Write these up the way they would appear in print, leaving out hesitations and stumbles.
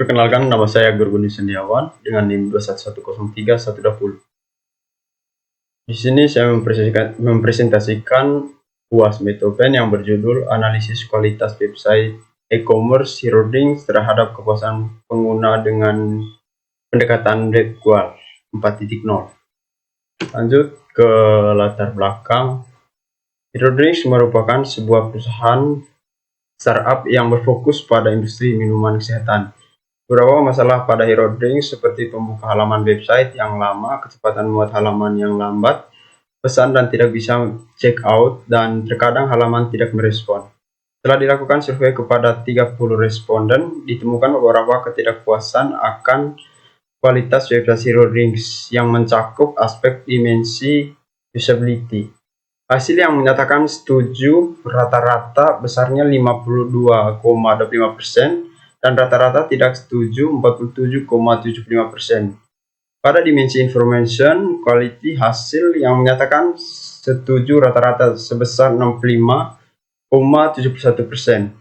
Perkenalkan, nama saya Gurguni Sendiawan dengan NIM 21103-120. Di sini saya mempresentasikan UAS Metopen yang berjudul Analisis Kualitas Website E-commerce HeroDrinks terhadap kepuasan pengguna dengan pendekatan web-GUAL 4.0. Lanjut ke latar belakang. HeroDrinks merupakan sebuah perusahaan startup yang berfokus pada industri minuman kesehatan. Beberapa masalah pada HeroDrinks seperti pembuka halaman website yang lama, kecepatan membuat halaman yang lambat, pesan dan tidak bisa check out, dan terkadang halaman tidak merespon. Setelah dilakukan survei kepada 30 responden, ditemukan beberapa ketidakpuasan akan kualitas website HeroDrinks yang mencakup aspek dimensi usability. Hasil yang menyatakan setuju rata-rata besarnya 52,25%, dan rata-rata tidak setuju 47,75%. Pada dimensi information quality, hasil yang menyatakan setuju rata-rata sebesar 65,71%,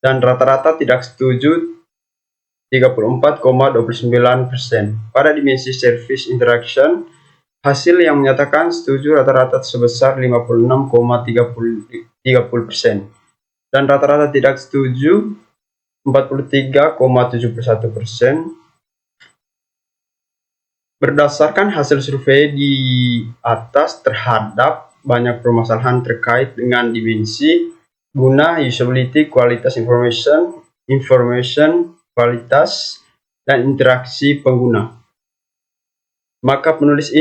dan rata-rata tidak setuju 34,29%. Pada dimensi service interaction, hasil yang menyatakan setuju rata-rata sebesar 56,30%, dan rata-rata tidak setuju 43,71%. Berdasarkan hasil survei di atas, terhadap banyak permasalahan terkait dengan dimensi guna, usability, kualitas information, kualitas, dan interaksi pengguna. Maka penulis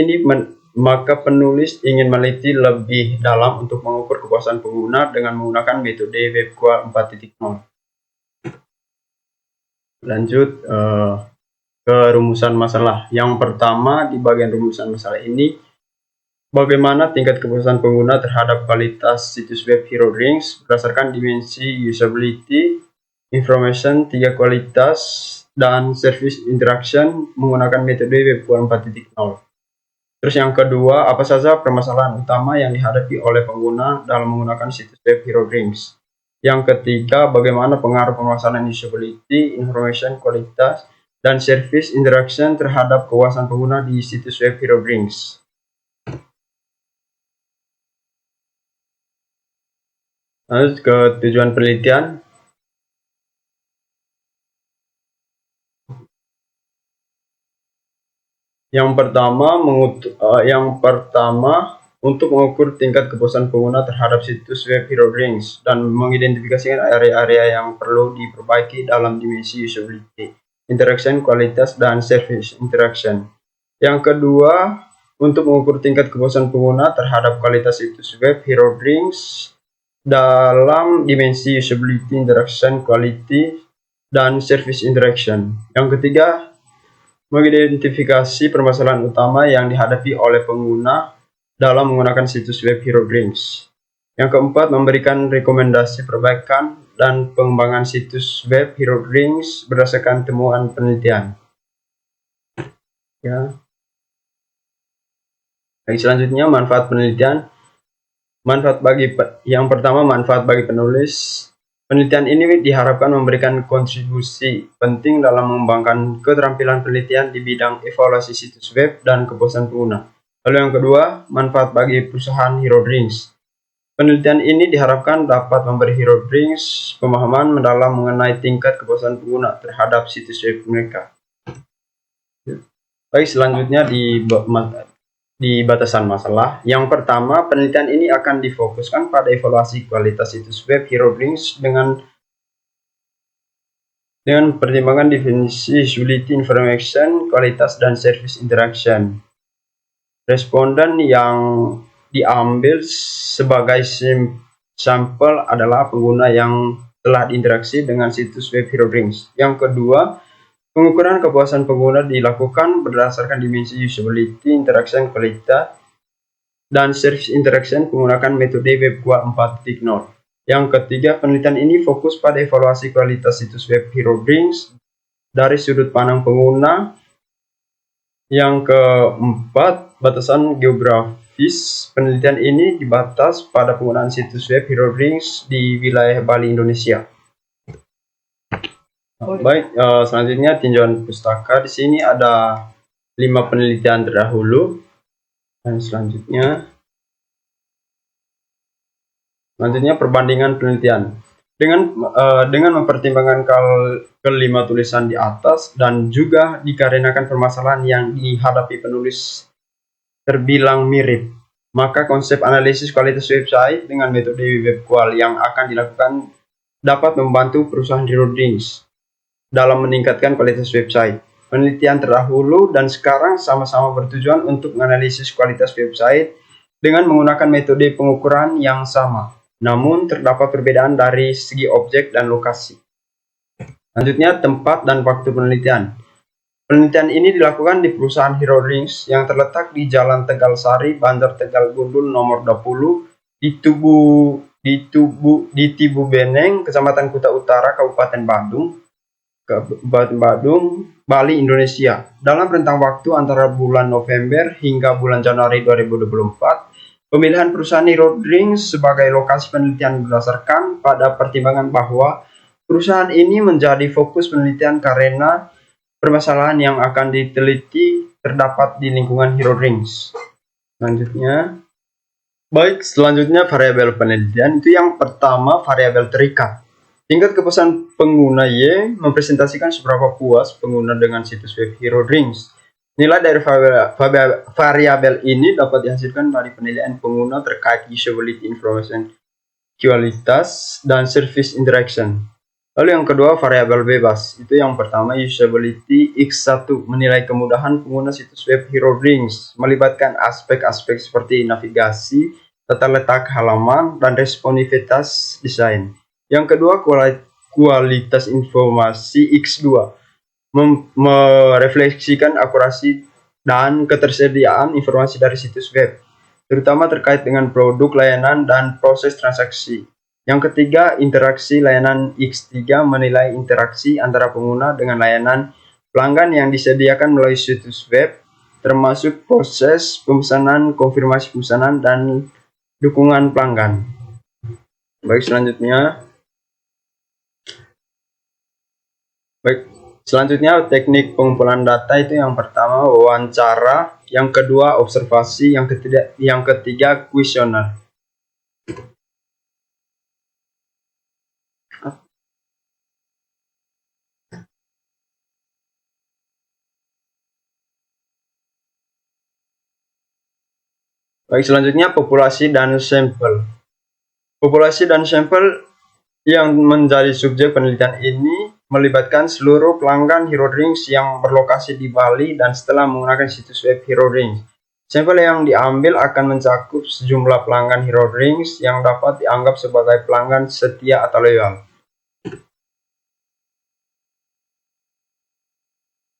ingin meneliti lebih dalam untuk mengukur kepuasan pengguna dengan menggunakan metode web-GUAL 4.0. Lanjut ke rumusan masalah. Yang pertama, di bagian rumusan masalah ini, bagaimana tingkat kepuasan pengguna terhadap kualitas situs web HeroDrinks berdasarkan dimensi usability, information, 3 kualitas, dan service interaction menggunakan metode web-GUAL 4.0. Terus yang kedua, apa saja permasalahan utama yang dihadapi oleh pengguna dalam menggunakan situs web HeroDrinks. Yang ketiga, bagaimana pengaruh permasalahan usability, information, kualitas, dan service interaction terhadap kepuasan pengguna di situs web HeroDrinks. Lanjut ke tujuan penelitian. Yang pertama, untuk mengukur tingkat kepuasan pengguna terhadap situs web HeroDrinks dan mengidentifikasikan area-area yang perlu diperbaiki dalam dimensi usability, interaction, kualitas, dan service interaction. Yang kedua, untuk mengukur tingkat kepuasan pengguna terhadap kualitas situs web HeroDrinks dalam dimensi usability, interaction, quality, dan service interaction. Yang ketiga, mengidentifikasi permasalahan utama yang dihadapi oleh pengguna dalam menggunakan situs web HeroDrinks. Yang keempat, memberikan rekomendasi perbaikan dan pengembangan situs web HeroDrinks berdasarkan temuan penelitian. Ya. Baik, selanjutnya manfaat penelitian. Yang pertama, manfaat bagi penulis. Penelitian ini diharapkan memberikan kontribusi penting dalam mengembangkan keterampilan penelitian di bidang evaluasi situs web dan kepuasan pengguna. Lalu yang kedua, manfaat bagi perusahaan HeroDrinks. Penelitian ini diharapkan dapat memberi HeroDrinks pemahaman mendalam mengenai tingkat kepuasan pengguna terhadap situs web mereka. Baik, selanjutnya di batasan masalah. Yang pertama, penelitian ini akan difokuskan pada evaluasi kualitas situs web HeroDrinks dengan pertimbangan definisi usability, information, kualitas, dan service interaction. Responden yang diambil sebagai sampel adalah pengguna yang telah diinteraksi dengan situs web HeroDrinks. Yang kedua, pengukuran kepuasan pengguna dilakukan berdasarkan dimensi usability, interaction, kualitas, dan service interaction menggunakan metode web-GUAL 4.0. Yang ketiga, penelitian ini fokus pada evaluasi kualitas situs web HeroDrinks dari sudut pandang pengguna. Yang keempat, batasan geografis. Penelitian ini dibatas pada penggunaan situs web HeroDrinks di wilayah Bali, Indonesia. Baik, selanjutnya tinjauan pustaka. Di sini ada 5 penelitian terdahulu, dan selanjutnya perbandingan penelitian. Dengan mempertimbangkan kelima tulisan di atas dan juga dikarenakan permasalahan yang dihadapi penulis terbilang mirip, maka konsep analisis kualitas website dengan metode WebQual yang akan dilakukan dapat membantu perusahaan Hirodrings dalam meningkatkan kualitas website. Penelitian terdahulu dan sekarang sama-sama bertujuan untuk menganalisis kualitas website dengan menggunakan metode pengukuran yang sama, namun terdapat perbedaan dari segi objek dan lokasi. Selanjutnya, tempat dan waktu penelitian. Penelitian ini dilakukan di perusahaan Hirodrings yang terletak di Jalan Tegal Sari, Banjar Tegal Gundul nomor 20 di Tibu Beneng, Kecamatan Kuta Utara, Kabupaten Badung, Bali, Indonesia. Dalam rentang waktu antara bulan November hingga bulan Januari 2024, pemilihan perusahaan Hirodrings sebagai lokasi penelitian berdasarkan pada pertimbangan bahwa perusahaan ini menjadi fokus penelitian karena permasalahan yang akan diteliti terdapat di lingkungan Hirodrings. Selanjutnya variabel penelitian. Itu yang pertama, variabel terikat. Tingkat kepuasan pengguna Y mempresentasikan seberapa puas pengguna dengan situs web Hirodrings. Nilai dari variabel ini dapat dihasilkan dari penilaian pengguna terkait usability information, kualitas, dan service interaction. Lalu yang kedua, variabel bebas. Itu yang pertama, usability X1 menilai kemudahan pengguna situs web Hirodrings, melibatkan aspek-aspek seperti navigasi, tata letak halaman, dan responsivitas desain. Yang kedua, kualitas informasi X2 merefleksikan akurasi dan ketersediaan informasi dari situs web, terutama terkait dengan produk, layanan, dan proses transaksi. Yang ketiga, interaksi layanan X3 menilai interaksi antara pengguna dengan layanan pelanggan yang disediakan melalui situs web, termasuk proses pemesanan, konfirmasi pemesanan, dan dukungan pelanggan. Baik, selanjutnya teknik pengumpulan data. Itu yang pertama, wawancara, yang kedua observasi, yang ketiga kuesioner. Baik, selanjutnya populasi dan sampel. Populasi dan sampel yang menjadi subjek penelitian ini melibatkan seluruh pelanggan Hirodrings yang berlokasi di Bali dan setelah menggunakan situs web Hirodrings. Sampel yang diambil akan mencakup sejumlah pelanggan Hirodrings yang dapat dianggap sebagai pelanggan setia atau loyal.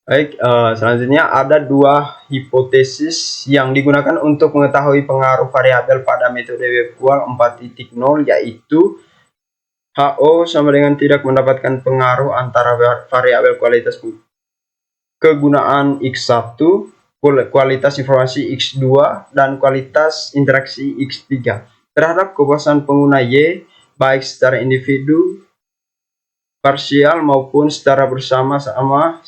Baik, selanjutnya ada dua hipotesis yang digunakan untuk mengetahui pengaruh variabel pada metode WebQual 4.0, yaitu HO sama dengan tidak mendapatkan pengaruh antara variabel kualitas kegunaan X1, kualitas informasi X2, dan kualitas interaksi X3 terhadap kepuasan pengguna Y, baik secara individu, parsial, maupun secara bersama-sama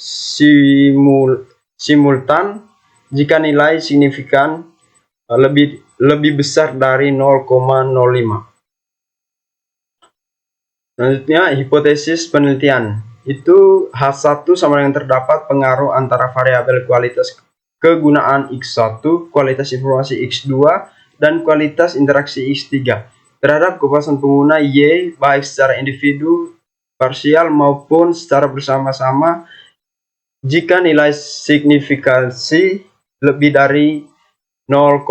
simultan jika nilai signifikan lebih besar dari 0,05. Selanjutnya, hipotesis penelitian. Itu H1 sama dengan terdapat pengaruh antara variabel kualitas kegunaan X1, kualitas informasi X2, dan kualitas interaksi X3 terhadap kepuasan pengguna Y, baik secara individu, parsial, maupun secara bersama-sama jika nilai signifikansi lebih dari 0,5.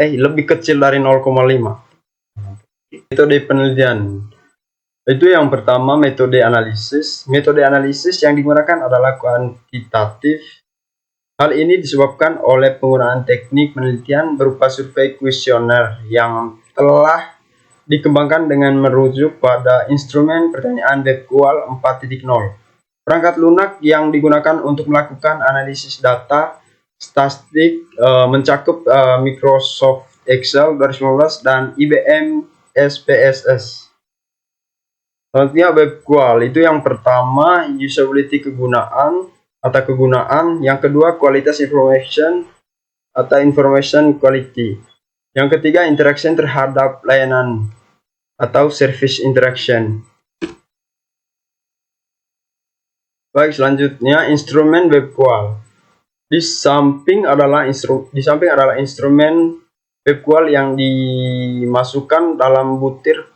Lebih kecil dari 0,5. Metode penelitian. Itu yang pertama, metode analisis. Metode analisis yang digunakan adalah kuantitatif. Hal ini disebabkan oleh penggunaan teknik penelitian berupa survei kuesioner yang telah dikembangkan dengan merujuk pada instrumen pertanyaan WebQual 4.0. Perangkat lunak yang digunakan untuk melakukan analisis data statistik mencakup Microsoft Excel 2019 dan IBM SPSS. Selanjutnya web qual itu yang pertama usability kegunaan atau kegunaan, yang kedua kualitas information atau information quality, yang ketiga interaction terhadap layanan atau service interaction. Baik, selanjutnya instrumen web qual. Di samping adalah instrumen web qual yang dimasukkan dalam butir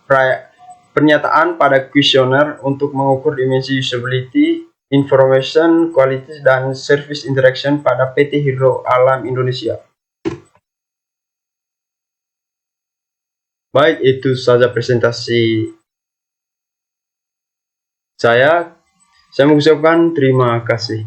pernyataan pada kuesioner untuk mengukur dimensi usability, information quality, dan service interaction pada PT Hidro Alam Indonesia. Baik, itu saja presentasi saya. Saya mengucapkan terima kasih.